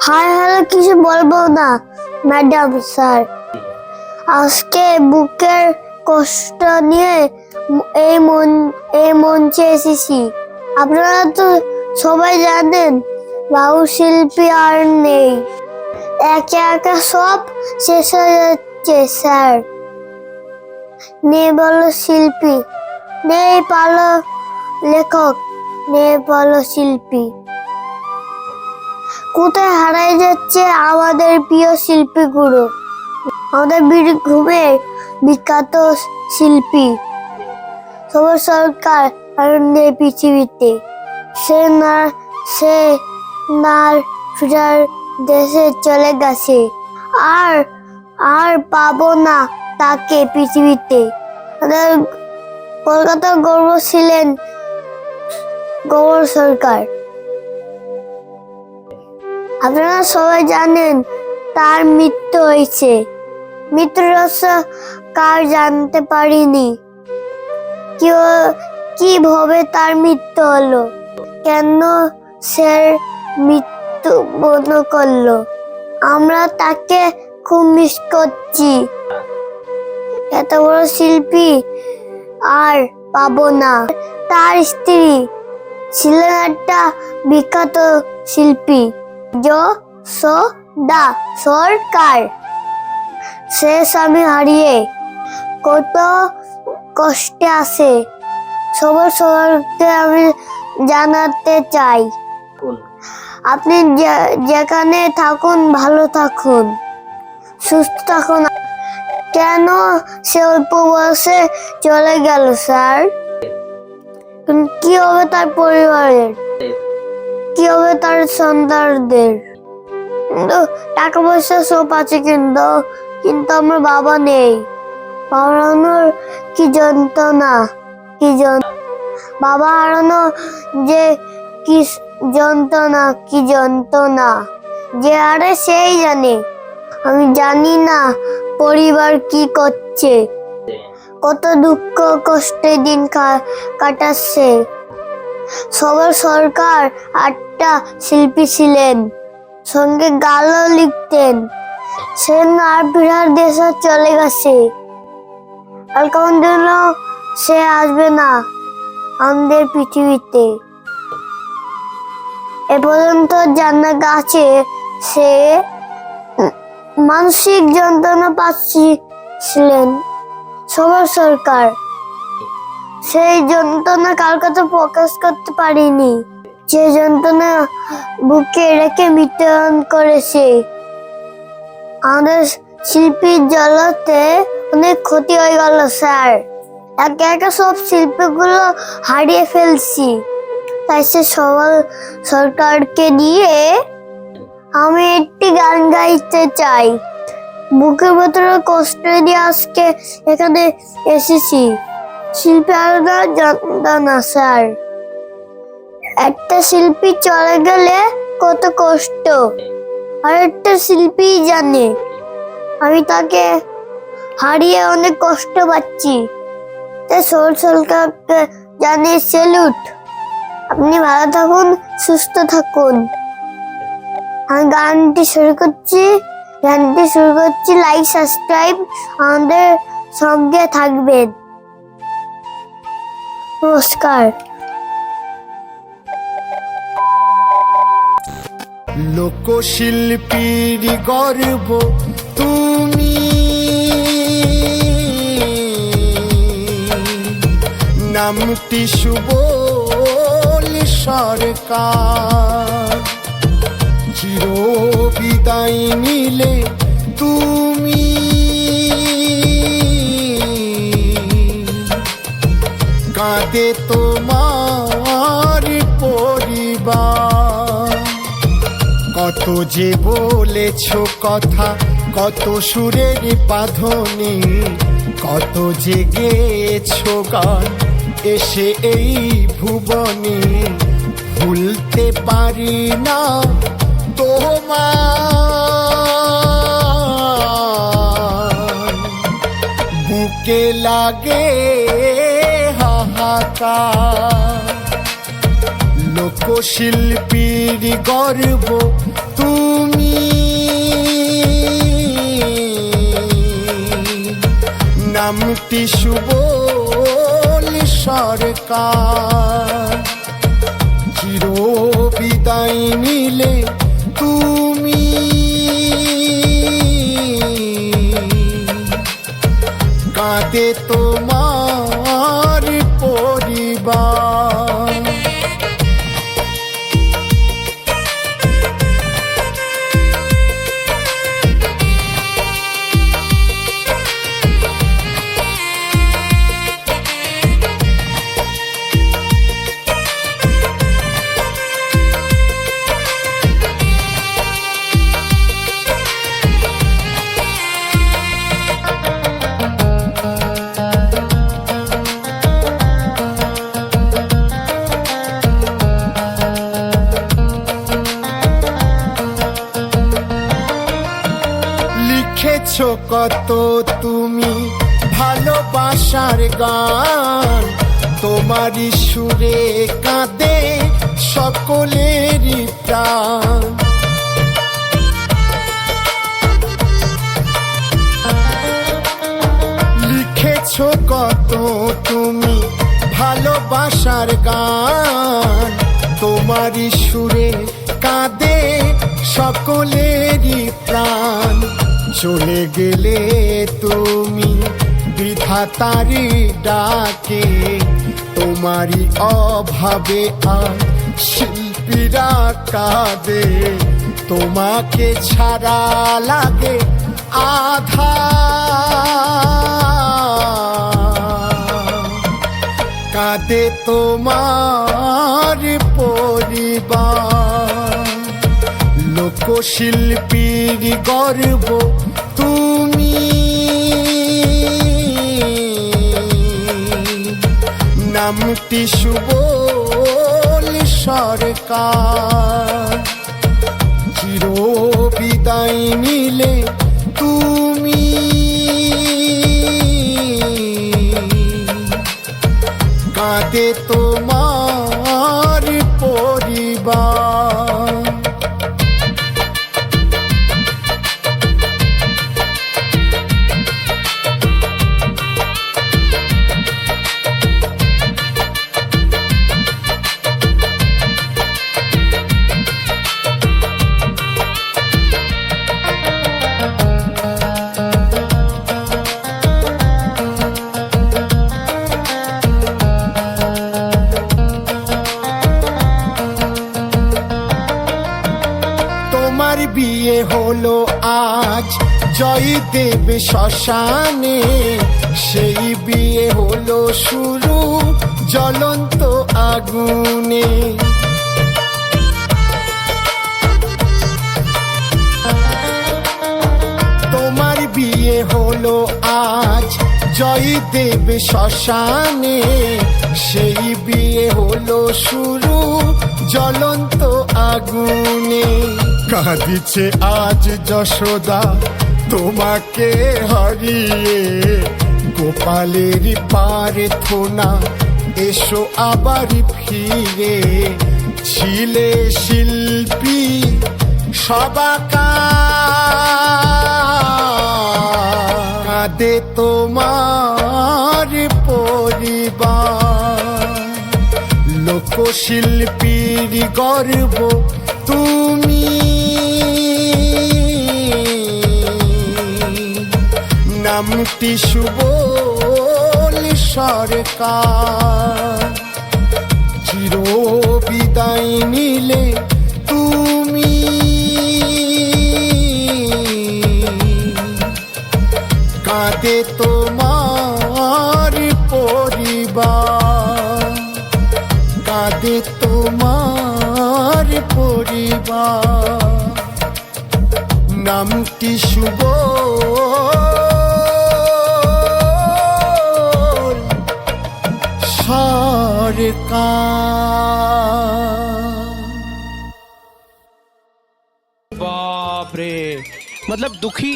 Hi hello কিছু বলবো না ম্যাডাম স্যার। আজকে বুকের কষ্ট নিয়ে এই মঞ্চে এসেছি। আপনারা তো সবাই জানেন বাবু শিল্পী আর নেই, একে একে সব শেষ হয়ে যাচ্ছে স্যার। নেই বলো শিল্পী, নেই পালো লেখক, নেই বলো শিল্পী। কোথায় হারাই যাচ্ছে আমাদের প্রিয় শিল্পীগুলো, আমাদের বীরভূমের বিখ্যাত শিল্পী। সবার সরকার আর নেই পৃথিবীতে। সে না ফিরার দেশে চলে গেছে, আর পাবো না তাকে পৃথিবীতে। আমাদের কলকাতার গর্ব ছিলেন গৌর সরকার। আপনারা সবাই জানেন তার মৃত্যু হয়েছে। মৃত্যুর রহস্য কার জানতে পারিনি, কিভাবে তার মৃত্যু হলো, কেন সে মৃত্যু বরণ করলো। আমরা তাকে খুব মিস করছি। এত বড় শিল্পী আর পাবো না। তার স্ত্রী ছিলেন একটা বিখ্যাত শিল্পী যশোদা সরকার। সে স্বামী হারিয়ে কত কষ্টে আছে সবার সবাইকে আমি জানাতে চাই। আপনি যেখানে থাকুন ভালো থাকুন, সুস্থ থাকুন। কেন সে অল্প বয়সে চলে গেল স্যার? কি হবে তার পরিবারের, কি হবে তার সন্তানদের? টাকা পয়সা সব আছে কিন্তু আমার বাবা নেই। বাবা হারানোর কি যন্ত্রণা, বাবা হারানো যে কি যন্ত্রণা যে আরে সেই জানে। আমি জানি না পরিবার কি করছে, কত দুঃখ কষ্টে দিন কাটাচ্ছে। সবার সরকার 8টা শিল্পী ছিলেন, সঙ্গে গানও লিখতেন। সে আর বিহার দেশে চলে গেছে, আর কোন দিন সে আসবে না আমাদের পৃথিবীতে। এ পর্যন্ত জানা গেছে সে মানসিক যন্ত্রণা পাচ্ছিলেন সবার সরকার। সেই যন্ত্রণা কার কাছে প্রকাশ করতে পারিনি, যে যন্ত্রণা বুকে রেখে মৃত্যুবরণ করেছে। আমাদের শিল্পীর জগতে অনেক ক্ষতি হয়ে গেল স্যার। একে একে সব শিল্পীগুলো হারিয়ে ফেলছি। তাই সে সবার সরকারকে নিয়ে আমি একটি গান গাইতে চাই। বুকের ভেতরে কষ্ট নিয়ে আজকে এখানে এসেছি। শিল্পী আলাদা যন্ত্রণা স্যার। একটা শিল্পী চলে গেলে কত কষ্ট আর একটা শিল্পী জানে। আমি তাকে হারিয়ে অনেক কষ্ট পাচ্ছি। তাই সরকারকে জানিয়ে স্যালুট। আপনি ভালো থাকুন, সুস্থ থাকুন। আমি গানটি শুরু করছি। লাইক সাবস্ক্রাইব আমাদের সঙ্গে থাকবেন। নমস্কার। লোকশিল্পীর গর্ব তুমি, নামটি সুবল সরকার। চির বিদায় নিলে তুমি, কাঁদে তোমার পরিবার। কত যে বলেছ কথা, কত সুরের বাঁধনে, কত যে গেয়েছ গান এসে এই ভুবনে। ভুলতে পারি না তোমার, বুকে লাগে হাহাকার। লোকশিল্পীর গর্ব তুমি। সরকার। চির বিদায় নিলে তুমি, কাঁদে তোমার পরিবার। লিখেছো কত তুমি ভালোবাসার গান, তোমারই সুরে কাঁদে সকলেরই প্রাণ। লিখেছো কত তুমি ভালোবাসার গান, তোমারই সুরে কাঁদে সকলেরই প্রাণ। চলে গেলে তুমি বিধাতারি ডাকে, তোমারই অভাবে আর শিল্পীরা কাঁদে। তোমাকে ছাড়া লাগে আধা, কাঁদে তোমার পরিবার। লোকশিল্পীর গর্ব তুমি, নামটি সুবল সরকার। চির বিদায় নিলে তুমি, কাঁদে তোমার পরিবার। তোমার বিয়ে হলো আজ জয়দেব শ্মশানে, সেই বিয়ে হলো শুরু জ্বলন্ত আগুনে। তোমার বিয়ে হলো আজ জয়দেব শ্মশানে, সেই বিয়ে হলো শুরু জ্বলন্ত আগুনে। কাঁদিছে আজ যশোদা তোমাকে হারিয়ে, গোপালের প্রার্থনা এসো আবার ফিরে। ছিলে শিল্পী সবাকার, কাঁদে তোমার পরিবার। লোকশিল্পীর গর্ব তুমি, নামটি সুবল সরকার। চির বিদায় নিলে তুমি, কাঁদে তোমার পরিবার। কাঁদে তোমার পরিবার। নামটি সুবল সরকার। बाप रे, मतलब दुखी,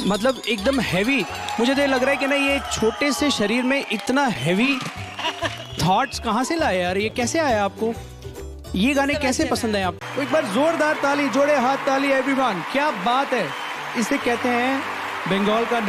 मतलब एकदम हैवी। मुझे तो ये लग रहा है कि ना ये छोटे से शरीर में इतना हैवी थॉट्स कहाँ से लाए यार, ये कैसे आया आपको? ये गाने कैसे पसंद आए आपको? एक बार जोरदार ताली, जोड़े हाथ ताली एवरीवन, क्या बात है। इसे कहते हैं बंगाल का